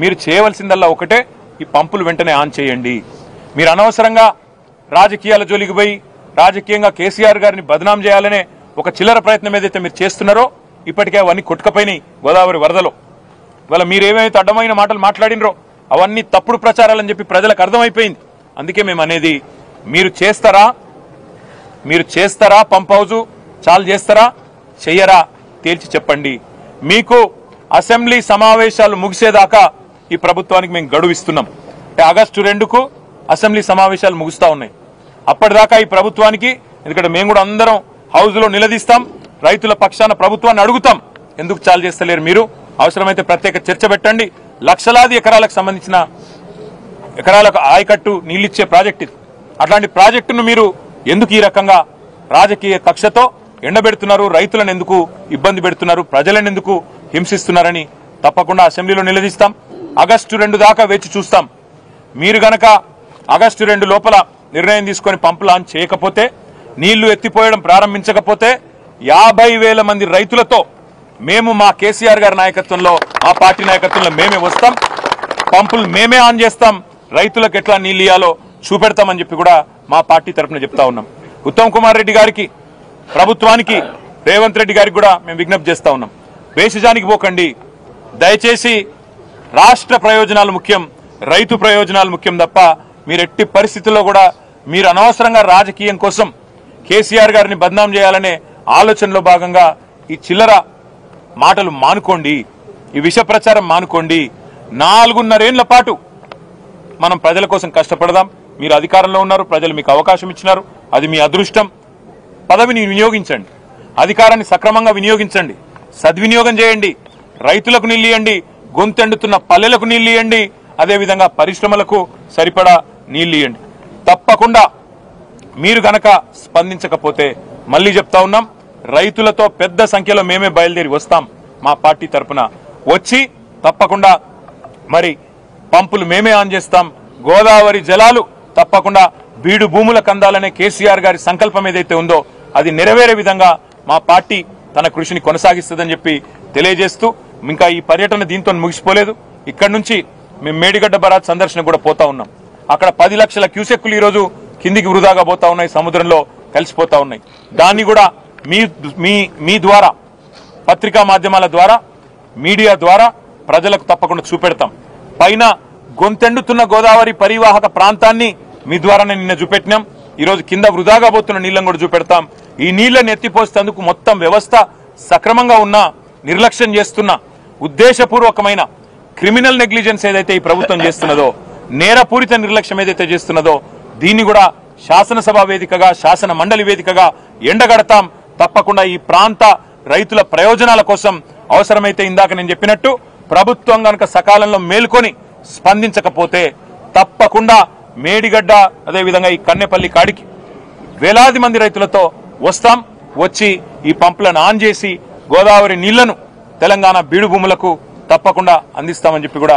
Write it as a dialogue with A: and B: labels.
A: మీరు చేయవలసిందల్లా ఒకటే, ఈ పంపులు వెంటనే ఆన్ చేయండి. మీరు అనవసరంగా రాజకీయాల జోలికి పోయి రాజకీయంగా కేసీఆర్ గారిని బదనాం చేయాలనే ఒక చిల్లర ప్రయత్నం ఏదైతే మీరు చేస్తున్నారో ఇప్పటికే అవన్నీ కొట్టుకపోయినాయి గోదావరి వరదలో. ఇవాళ మీరేమైతే అడ్డమైన మాటలు మాట్లాడినరో అవన్నీ తప్పుడు ప్రచారాలని చెప్పి ప్రజలకు అర్థమైపోయింది. అందుకే మేము అనేది, మీరు చేస్తారా పంప్ హౌజు చాలు చేస్తారా చెయ్యరా తేల్చి చెప్పండి. మీకు అసెంబ్లీ సమావేశాలు ముగిసేదాకా ఈ ప్రభుత్వానికి మేము గడువు ఇస్తున్నాం. ఆగస్టు 2కు అసెంబ్లీ సమావేశాలు ముగుస్తా ఉన్నాయి. అప్పటిదాకా ఈ ప్రభుత్వానికి, ఎందుకంటే మేము కూడా అందరం హౌస్ లో నిలదీస్తాం, రైతుల పక్షాన ప్రభుత్వాన్ని అడుగుతాం, ఎందుకు చాలు చేస్తలేరు మీరు, అవసరమైతే ప్రత్యేక చర్చ పెట్టండి. లక్షలాది ఎకరాలకు సంబంధించిన ఎకరాలకు ఆయకట్టు నీళ్ళిచ్చే ప్రాజెక్ట్ ఇది. అట్లాంటి ప్రాజెక్టును మీరు ఎందుకు ఈ రకంగా రాజకీయ కక్షతో ఎండబెడుతున్నారు, రైతులను ఎందుకు ఇబ్బంది పెడుతున్నారు, ప్రజలను ఎందుకు హింసిస్తున్నారని తప్పకుండా అసెంబ్లీలో నిలదీస్తాం. ఆగస్టు 2 దాకా వేచి చూస్తాం. మీరు గనక ఆగస్టు 2 లోపల నిర్ణయం తీసుకొని పంపు లాంచ్ చేయకపోతే, నీళ్లు ఎత్తిపోయడం ప్రారంభించకపోతే 50,000 మంది రైతులతో మేము మా కేసీఆర్ గారి నాయకత్వంలో, మా పార్టీ నాయకత్వంలో మేమే వస్తాం, పంపులు మేమే ఆన్ చేస్తాం, రైతులకు ఎట్లా నీళ్ళు ఇయ్యాలో చూపెడతామని చెప్పి కూడా మా పార్టీ తరఫున చెప్తా ఉన్నాం. ఉత్తమ్ కుమార్ రెడ్డి గారికి, ప్రభుత్వానికి, రేవంత్ రెడ్డి గారికి కూడా మేము విజ్ఞప్తి చేస్తా ఉన్నాం. వేషజానికి పోకండి. దయచేసి రాష్ట్ర ప్రయోజనాలు ముఖ్యం, రైతు ప్రయోజనాలు ముఖ్యం తప్ప మీరు ఎట్టి పరిస్థితుల్లో కూడా మీరు అనవసరంగా రాజకీయం కోసం కేసీఆర్ గారిని బదనాం చేయాలనే ఆలోచనలో భాగంగా ఈ చిల్లర మాటలు మానుకోండి, ఈ విష ప్రచారం మానుకోండి. 4.5 ఏళ్ల పాటు మనం ప్రజల కోసం కష్టపడదాం. మీరు అధికారంలో ఉన్నారు, ప్రజలు మీకు అవకాశం ఇచ్చినారు, అది మీ అదృష్టం. పదవిని వినియోగించండి, అధికారాన్ని సక్రమంగా వినియోగించండి, సద్వినియోగం చేయండి. రైతులకు నీళ్ళు ఇవ్వండి, గొంతెండుతున్న పల్లెలకు నీళ్ళు ఇవ్వండి, అదేవిధంగా పరిశ్రమలకు సరిపడా నీళ్ళు ఇవ్వండి. తప్పకుండా మీరు గనక స్పందించకపోతే మళ్ళీ చెప్తా ఉన్నాం, రైతులతో పెద్ద సంఖ్యలో మేమే బయలుదేరి వస్తాం. మా పార్టీ తరఫున వచ్చి తప్పకుండా మరి పంపులు మేమే ఆన్ చేస్తాం. గోదావరి జలాలు తప్పకుండా బీడు భూములకు అందాలనే కేసీఆర్ గారి సంకల్పం ఏదైతే ఉందో అది నెరవేరే విధంగా మా పార్టీ తన కృషిని కొనసాగిస్తుందని చెప్పి తెలియజేస్తూ, ఇంకా ఈ పర్యటన దీంతో ముగిసిపోలేదు. ఇక్కడి నుంచి మేము మేడిగడ్డ బరాజ్ సందర్శన కూడా పోతా ఉన్నాం. అక్కడ 10 లక్షల క్యూసెక్కులు ఈరోజు కిందికి వృధాగా పోతా ఉన్నాయి, సముద్రంలో కలిసిపోతా ఉన్నాయి. దాన్ని కూడా మీ ద్వారా, పత్రికా మాధ్యమాల ద్వారా, మీడియా ద్వారా ప్రజలకు తప్పకుండా చూపెడతాం. పైన గొంతెండుతున్న గోదావరి పరివాహక ప్రాంతాన్ని మీ ద్వారానే నిన్న చూపెట్టినాం. ఈరోజు కింద వృధాగా పోతున్న నీళ్లను కూడా చూపెడతాం. ఈ నీళ్లను ఎత్తిపోసేందుకు మొత్తం వ్యవస్థ సక్రమంగా ఉన్న, నిర్లక్ష్యం చేస్తున్న, ఉద్దేశపూర్వకమైన క్రిమినల్ నెగ్లిజెన్స్ ఏదైతే ఈ ప్రభుత్వం చేస్తున్నదో, నేరపూరిత నిర్లక్ష్యం ఏదైతే చేస్తున్నదో దీన్ని కూడా శాసనసభ వేదికగా, శాసన మండలి వేదికగా ఎండగడతాం. తప్పకుండా ఈ ప్రాంత రైతుల ప్రయోజనాల కోసం అవసరమైతే ఇందాక నేను చెప్పినట్టు ప్రభుత్వం గనక సకాలంలో మేల్కొని స్పందించకపోతే తప్పకుండా మేడిగడ్డ, అదేవిధంగా ఈ కన్నెపల్లి కాడికి వేలాది మంది రైతులతో వస్తాం. వచ్చి ఈ పంపులను ఆన్ చేసి గోదావరి నీళ్లను తెలంగాణ బీడు భూములకు తప్పకుండా అందిస్తామని చెప్పి కూడా